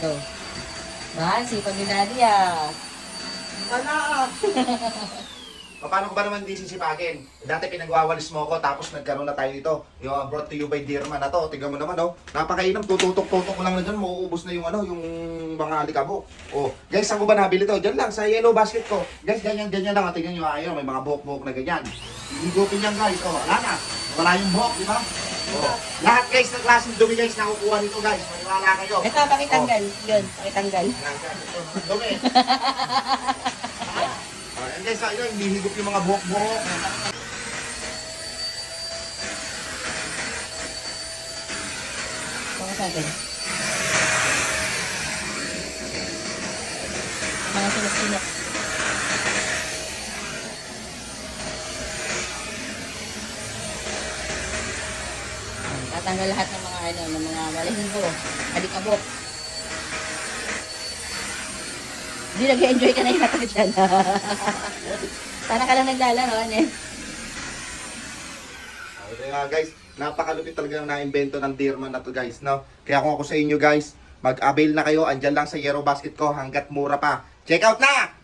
Go. Mahal, sipag ni Daddy ah. Wala ah. Paano ko ba naman di sisipagin? Dati pinagwawalis mo ako tapos nagkaroon na tayo nito. Yung brought to you by Dearman na to. Tingnan mo naman oh. Napakainam, tututok-tutok ko lang na dyan. Mauubos na yung ano, yung mga alikabok. Oh, guys, saan ko ba nabili to? Dyan lang, sa yellow basket ko. Guys, ganyan lang. Tingnan nyo, ayun, may mga buhok-buhok na ganyan. Higupin yan guys. Oh, wala na. Wala yung buhok, di ba? Oh. Lahat guys ng klaseng dumi guys nakukuha nito guys. Maniwala kayo. Ito, pakitanggal. Yun, pakitanggal. Dumi. And guys, ayun, hindi higop yung mga buhok-buhok. Baka sa akin. Mga sinok-sinok. Tatanggal lahat ng mga ano, ng mga balahibo, alikabok. Hindi, nag-enjoy ka na yung natagad dyan. Sana ka lang naglalaro, ano eh. Okay nga guys, napakalupit talaga yung na-invento ng Dearman na to guys, no? Kaya kung ako sa inyo guys, mag-avail na kayo, andyan lang sa Yellow Basket ko hanggat mura pa. Check out na!